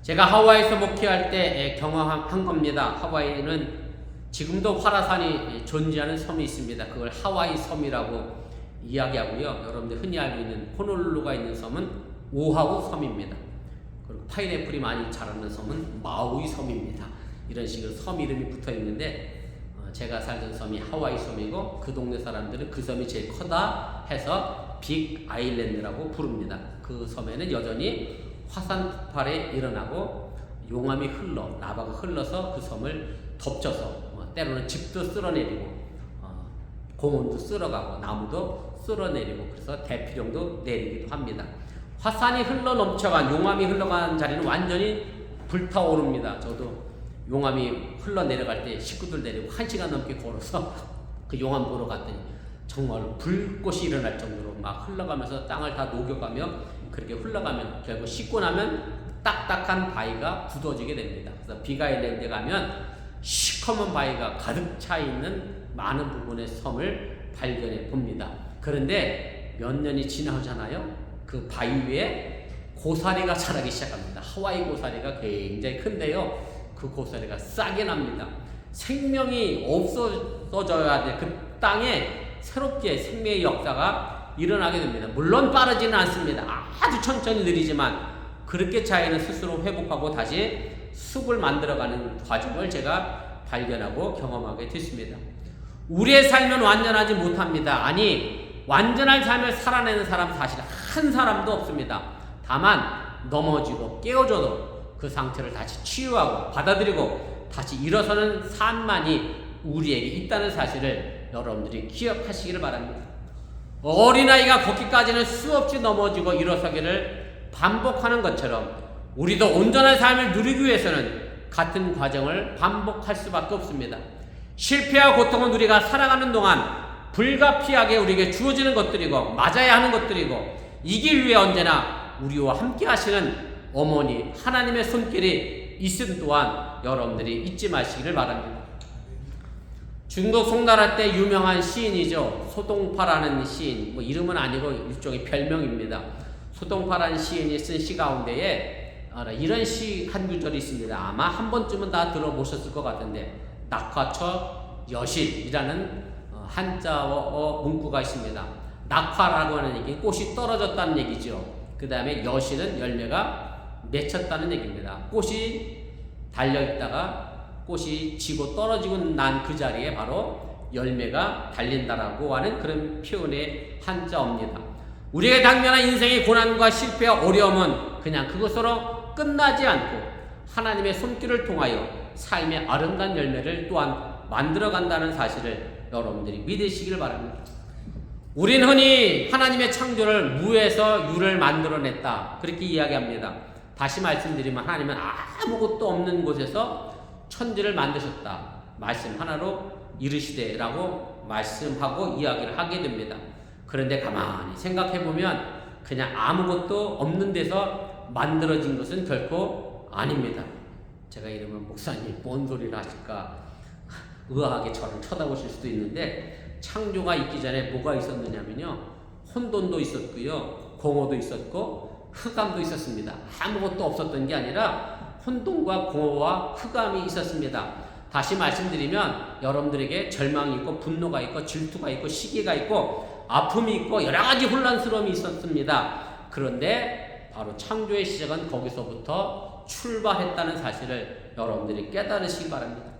제가 하와이에서 목회할 때 경험한 겁니다. 하와이는 지금도 화라산이 존재하는 섬이 있습니다. 그걸 하와이 섬이라고 이야기하고요. 여러분들 흔히 알고 있는 호놀룰루가 있는 섬은 오하우 섬입니다. 그리고 파인애플이 많이 자라는 섬은 마우이 섬입니다. 이런 식으로 섬 이름이 붙어 있는데 제가 살던 섬이 하와이 섬이고 그 동네 사람들은 그 섬이 제일 크다 해서 빅 아일랜드라고 부릅니다. 그 섬에는 여전히 화산 폭발이 일어나고 용암이 흘러 라바가 흘러서 그 섬을 덮쳐서 때로는 집도 쓸어내리고 공원도 쓸어가고 나무도 쓸어내리고 그래서 대피령도 내리기도 합니다. 화산이 흘러 넘쳐간 용암이 흘러간 자리는 완전히 불타오릅니다. 저도 용암이 흘러 내려갈 때 식구들 데리고 1시간 넘게 걸어서 그 용암 보러 갔더니 정말 불꽃이 일어날 정도로 막 흘러가면서 땅을 다 녹여가며 그렇게 흘러가면 결국 씻고 나면 딱딱한 바위가 굳어지게 됩니다. 그래서 비가일랜드에 가면 시커먼 바위가 가득 차 있는 많은 부분의 섬을 발견해 봅니다. 그런데 몇 년이 지나잖아요. 그 바위 위에 고사리가 자라기 시작합니다. 하와이 고사리가 굉장히 큰데요. 그 고사리가 싸게 납니다. 생명이 없어져야 돼. 그 땅에 새롭게 생명의 역사가 일어나게 됩니다. 물론 빠르지는 않습니다. 아주 천천히 느리지만 그렇게 자기는 스스로 회복하고 다시 숲을 만들어가는 과정을 제가 발견하고 경험하게 됐습니다. 우리의 삶은 완전하지 못합니다. 아니, 완전한 삶을 살아내는 사람은 사실 한 사람도 없습니다. 다만 넘어지고 깨어져도 그 상태를 다시 치유하고 받아들이고 다시 일어서는 삶만이 우리에게 있다는 사실을 여러분들이 기억하시기를 바랍니다. 어린아이가 걷기까지는 수없이 넘어지고 일어서기를 반복하는 것처럼 우리도 온전한 삶을 누리기 위해서는 같은 과정을 반복할 수밖에 없습니다. 실패와 고통은 우리가 살아가는 동안 불가피하게 우리에게 주어지는 것들이고 맞아야 하는 것들이고 이길 위해 언제나 우리와 함께 하시는 어머니 하나님의 손길이 있음 또한 여러분들이 잊지 마시기를 바랍니다. 중국 송나라 때 유명한 시인이죠. 소동파라는 시인, 이름은 아니고 일종의 별명입니다. 소동파라는 시인이 쓴 시 가운데에 이런 시 한 구절이 있습니다. 아마 한 번쯤은 다 들어보셨을 것 같은데 낙화처 여실이라는 한자어 문구가 있습니다. 낙화라고 하는 얘기, 꽃이 떨어졌다는 얘기죠. 그 다음에 여실은 열매가 맺혔다는 얘기입니다. 꽃이 달려있다가 꽃이 지고 떨어지고 난 그 자리에 바로 열매가 달린다라고 하는 그런 표현의 한자어입니다. 우리에게 당면한 인생의 고난과 실패와 어려움은 그냥 그것으로 끝나지 않고 하나님의 손길을 통하여 삶의 아름다운 열매를 또한 만들어간다는 사실을 여러분들이 믿으시길 바랍니다. 우리는 흔히 하나님의 창조를 무에서 유를 만들어냈다 그렇게 이야기합니다. 다시 말씀드리면 하나님은 아무것도 없는 곳에서 천지를 만드셨다. 말씀 하나로 이르시되라고 말씀하고 이야기를 하게 됩니다. 그런데 가만히 생각해보면 그냥 아무것도 없는 데서 만들어진 것은 결코 아닙니다. 제가 이러면 목사님 뭔 소리를 하실까 의아하게 저를 쳐다보실 수도 있는데 창조가 있기 전에 뭐가 있었느냐면요. 혼돈도 있었고요. 공허도 있었고 흑암도 있었습니다. 아무것도 없었던 게 아니라 혼돈과 공허와 흑암이 있었습니다. 다시 말씀드리면 여러분들에게 절망이 있고 분노가 있고 질투가 있고 시기가 있고 아픔이 있고 여러 가지 혼란스러움이 있었습니다. 그런데 바로 창조의 시작은 거기서부터 출발했다는 사실을 여러분들이 깨달으시기 바랍니다.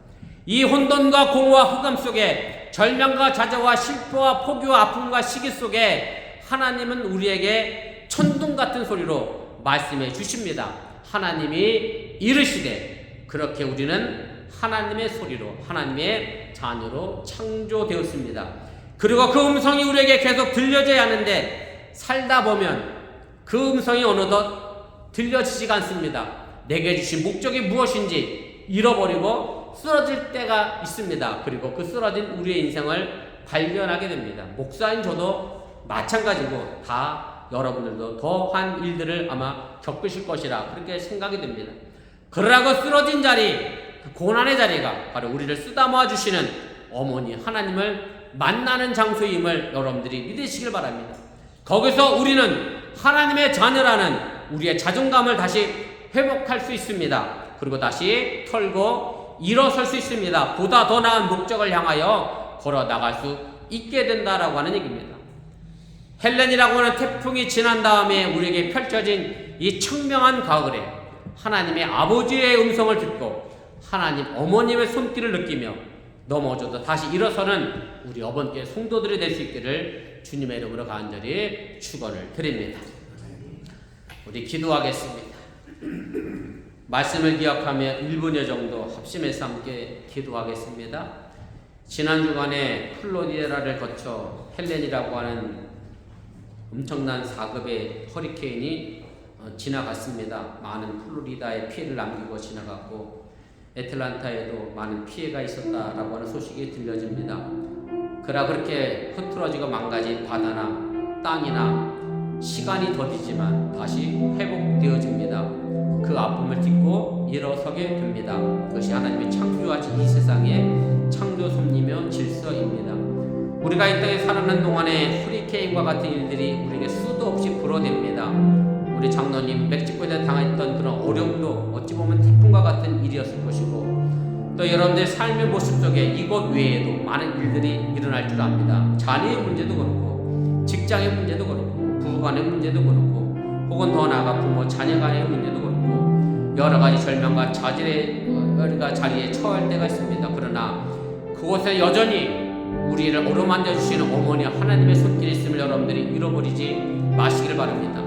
이 혼돈과 공허와 흑암 속에 절망과 좌절과 실패와 포기와 아픔과 시기 속에 하나님은 우리에게 천둥 같은 소리로 말씀해 주십니다. 하나님이 이르시되 그렇게 우리는 하나님의 소리로 하나님의 자녀로 창조되었습니다. 그리고 그 음성이 우리에게 계속 들려져야 하는데 살다 보면 그 음성이 어느덧 들려지지가 않습니다. 내게 주신 목적이 무엇인지 잃어버리고 쓰러질 때가 있습니다. 그리고 그 쓰러진 우리의 인생을 발견하게 됩니다. 목사인 저도 마찬가지고 다 여러분들도 더한 일들을 아마 겪으실 것이라 그렇게 생각이 됩니다. 그러나 그 쓰러진 자리, 그 고난의 자리가 바로 우리를 쓰다모아 주시는 어머니 하나님을 만나는 장소임을 여러분들이 믿으시길 바랍니다. 거기서 우리는 하나님의 자녀라는 우리의 자존감을 다시 회복할 수 있습니다. 그리고 다시 털고 일어설 수 있습니다. 보다 더 나은 목적을 향하여 걸어 나갈 수 있게 된다라고 하는 얘기입니다. 헬렌이라고 하는 태풍이 지난 다음에 우리에게 펼쳐진 이 청명한 가을에 하나님의 아버지의 음성을 듣고 하나님 어머님의 손길을 느끼며 넘어져도 다시 일어서는 우리 어머니의 성도들이 될 수 있기를 주님의 이름으로 간절히 축원을 드립니다. 우리 기도하겠습니다. 말씀을 기억하며 1분여 정도 합심해서 함께 기도하겠습니다. 지난 주간에 플로리다를 거쳐 헬렌이라고 하는 엄청난 4급의 허리케인이 지나갔습니다. 많은 플로리다에 피해를 남기고 지나갔고 애틀란타에도 많은 피해가 있었다라고 하는 소식이 들려집니다. 그러나 그렇게 흐트러지고 망가진 바다나 땅이나 시간이 더디지만 다시 회복되어집니다. 그 그 아픔을 딛고 일어서게 됩니다. 그것이 하나님의 창조하신 이 세상의 창조 섭리며 질서입니다. 우리가 이 땅에 살아가는 동안에 허리케인과 같은 일들이 우리에게 수도 없이 불어댑니다. 우리 장로님 멕시코에 당했던 그런 어려움도 어찌 보면 태풍과 같은 일이었을 것이고, 또 여러분들의 삶의 모습 속에 이것 외에도 많은 일들이 일어날 줄 압니다. 자녀의 문제도 그렇고, 직장의 문제도 그렇고, 부부간의 문제도 그렇고, 혹은 더 나아가 부모 자녀 간의 문제도 그렇고, 여러 가지 절망과 자질의 자리에 처할 때가 있습니다. 그러나 그곳에 여전히 우리를 어루만져 주시는 어머니 하나님의 손길이 있음을 여러분들이 잃어버리지 마시길 바랍니다.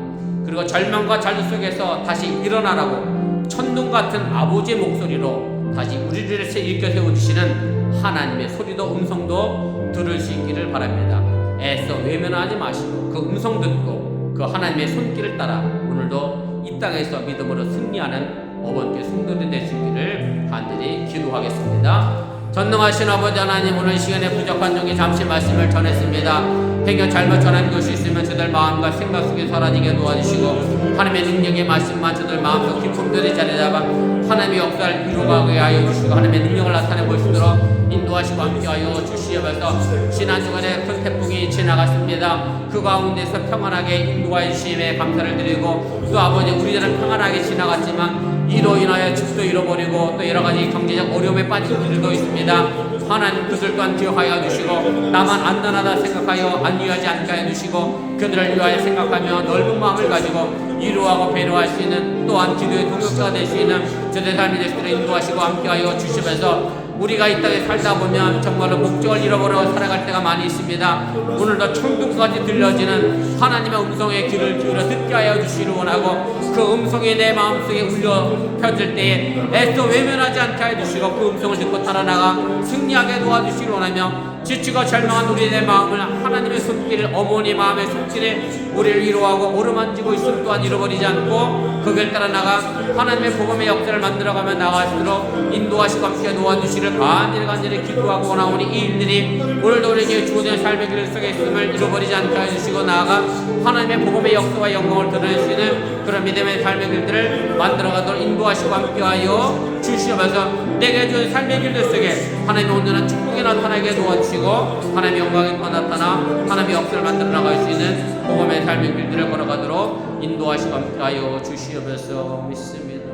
그리고 절망과 잔류 속에서 다시 일어나라고 천둥 같은 아버지의 목소리로 다시 우리를 일으켜 세워주시는 하나님의 소리도 음성도 들을 수 있기를 바랍니다. 애써 외면하지 마시고 그 음성 듣고 그 하나님의 손길을 따라 오늘도 이 땅에서 믿음으로 승리하는 어머니의 성도들이 될 수 있기를 간절히 기도하겠습니다. 전능하신 아버지 하나님, 오늘 시간에 부족한 종이 잠시 말씀을 전했습니다. 행여 잘못 전한 것이 있으면 저들 마음과 생각 속에 사라지게 도와주시고, 하나님의 능력의 말씀만 저들 마음속 깊음들이 자리 잡아 하나님의 역사를 이루어가게 하여 주시고, 하나님의 능력을 나타내 보시도록 인도하시고 함께하여 주시옵소서. 지난 주간에 큰 태풍이 지나갔습니다. 그 가운데서 평안하게 인도하여 주심에 감사를 드리고, 또 아버지 우리들은 평안하게 지나갔지만 이로 인하여 집도 잃어버리고 또 여러가지 경제적 어려움에 빠진 이들도 있습니다. 하나님 그들 또한 기억하여 주시고, 나만 안전하다 생각하여 안위하지 않게 해 주시고, 그들을 위하여 생각하며 넓은 마음을 가지고 위로하고 배려할 수 있는, 또한 기도의 동역자가 될 수 있는 저들의 삶이 될 수 있도록 인도하시고 함께하여 주시면서, 우리가 이 땅에 살다 보면 정말로 목적을 잃어버려 살아갈 때가 많이 있습니다. 오늘도 천둥까지 들려지는 하나님의 음성의 귀를 기울여 듣게 하여 주시기를 원하고, 그 음성이 내 마음속에 울려 펴질 때에 애써 외면하지 않게 해 주시고, 그 음성을 듣고 따라 나가 승리하게 도와주시기를 원하며, 지치고 절망한 우리의 마음을 하나님의 손길, 어머니 마음의 손길에 우리를 위로하고 오르만지고 있음 또한 잃어버리지 않고 그 길 따라 나가 하나님의 복음의 역사를 만들어가며 나갈수록 인도하시고 함께 도와주시기를 간절히 기도하고 원하오니, 이 일들이 오늘도 우리에게 주어진 삶의 길 속에 있음을 잃어버리지 않게 해주시고, 나아가 하나님의 복음의 역사와 영광을 드러낼 수 있는 그런 믿음의 삶의 길들을 만들어가도록 인도하시고 함께하여 주시옵소서. 내게 주어진 삶의 길들 속에 하나님의 온전한 축복이 나타나게 도와주시고, 하나님의 영광이 더 나타나 하나님의 역사를 만들어 나갈 수 있는 복음의 삶의 길들을 걸어가도록 인도하시고 함께하여 주시옵소서 믿습니다.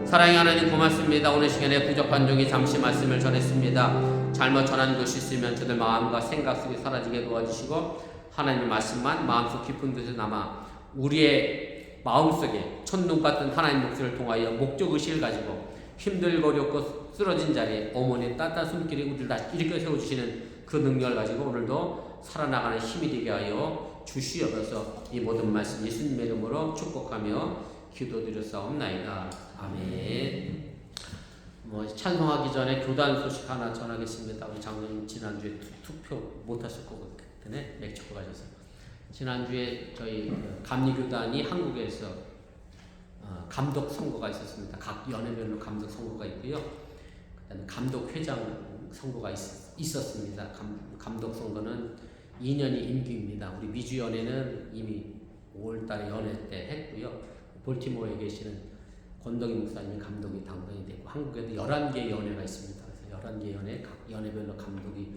사랑의 하나님 고맙습니다. 오늘 시간에 부족한 종이 잠시 말씀을 전했습니다. 잘못 전한 것이 있으면 저들 마음과 생각 속에 사라지게 도와주시고, 하나님의 말씀만 마음속 깊은 곳에 남아 우리의 마음속에 천둥 같은 하나님 목소리를 통하여 목적의식을 가지고 힘들고 어렵고 쓰러진 자리에 어머니의 따뜻한 손길이 우리를 다시 일으켜 세워주시는 그 능력을 가지고 오늘도 살아나가는 힘이 되게 하여 주시옵소서. 이 모든 말씀 예수님의 이름으로 축복하며 기도드렸사옵나이다. 아멘. 찬송하기 전에 교단 소식 하나 전하겠습니다. 우리 장로님 지난주에 투표 못하실 것 같은데 멕시코 가셔서, 지난주에 저희 감리교단이 한국에서 감독 선거가 있었습니다. 각 연회별로 감독 선거가 있고요. 그다음에 감독 회장 선거가 있었습니다. 감독 선거는 2년이 임기입니다. 우리 미주 연회는 이미 5월달에 연회 때 했고요. 볼티모어에 계시는 권덕희 목사님이 감독이 당선이 됐고, 한국에도 11개 연회가 있습니다. 그래서 11개 연회, 각 연회별로 감독이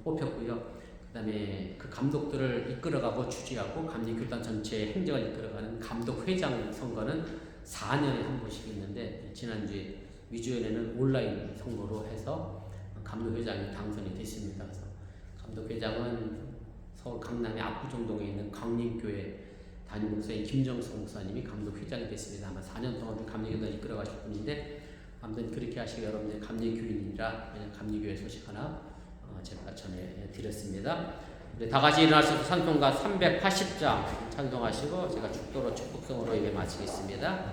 뽑혔고요. 그 다음에 그 감독들을 이끌어가고 주지하고 감리교단 전체의 행정을 이끌어가는 감독회장 선거는 4년에 한 번씩 있는데, 지난주에 미주연회는 온라인 선거로 해서 감독회장이 당선이 됐습니다. 그래서 감독회장은 서울 강남의 압구정동에 있는 강림교회 담임 목사인 김정성 목사님이 감독회장이 됐습니다. 아마 4년 동안 감리교단을 이끌어가실 분인데, 아무튼 그렇게 하시고 여러분들 감리교인이라 그냥 감리교회 소식 하나 제가 전해드렸습니다. 우리 다 같이 일어나셔서 찬송가 380장 찬송하시고 제가 축도로 축복성으로 예배 마치겠습니다.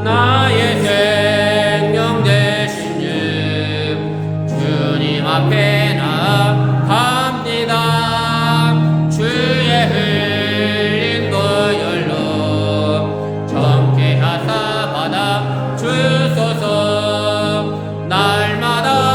나의 생명 되신 주 주님 앞에 나갑니다. 주의 흘린 보혈로 정케 하사 받아 주소서. 날마다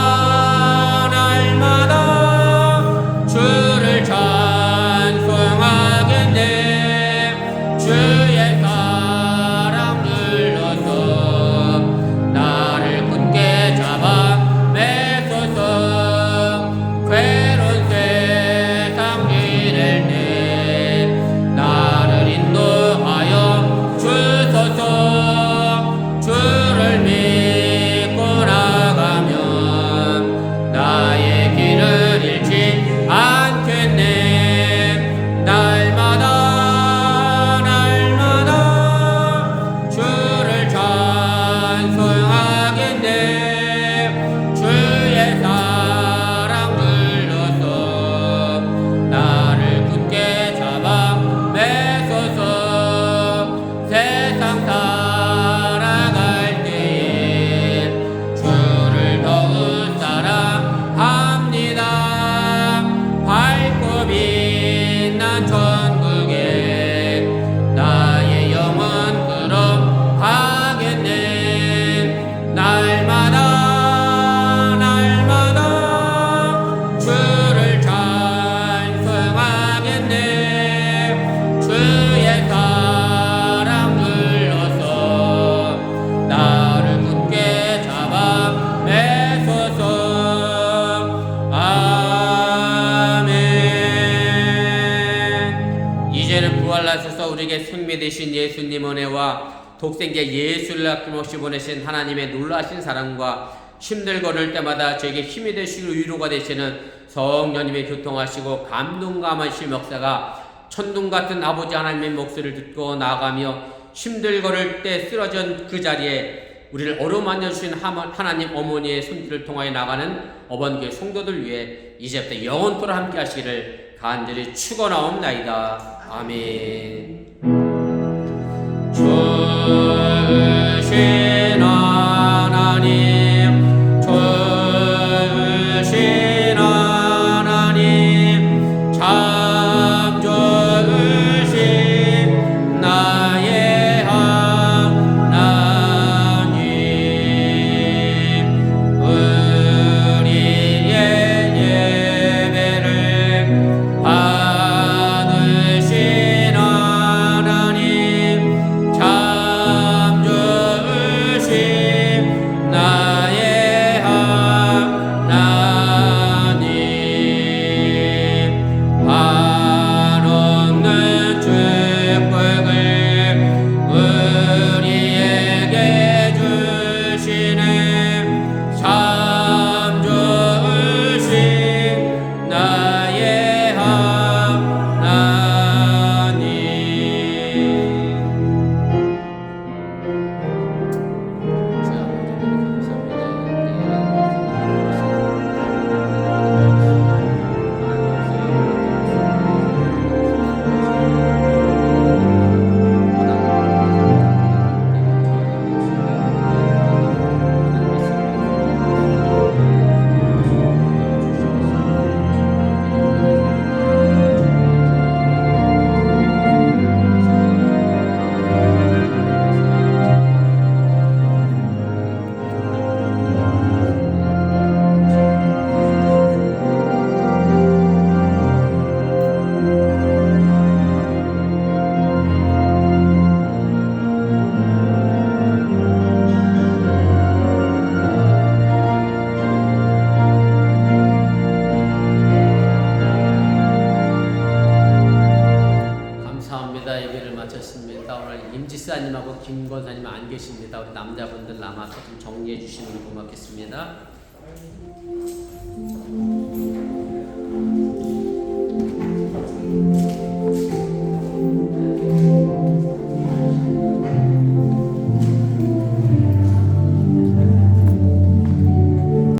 우리에게 생명 되신 예수님 은혜와 독생자 예수를 아낌없이 보내신 하나님의 놀라신 사랑과 힘들 걸을 때마다 저에게 힘이 되시고 위로가 되시는 성령님의 교통하시고 감동감하실 역사가 천둥 같은 아버지 하나님의 목소리를 듣고 나아가며 힘들 걸을 때 쓰러진 그 자리에 우리를 어루만져 주신 하나님 어머니의 손길을 통하여 나가는 어번교회 성도들 위해 이제부터 영원토록 함께 하시기를 간절히 축원하옵나이다. 아멘. 주신 하나님, 주신 하나님, 참 좋으신 나의 하나님, 우리의 예배를 받으신 하나님, 참 좋으신 나의 하나님, 한없는 축복을 우리에게 주시네 참 좋으신 나의 하나님. 감사합니다. 예배를 마쳤습니다. 오늘 임지사님하고 김권사님 안 계십니다. 우리 남자분들 남아서 좀 정리해 주시면 고맙겠습니다.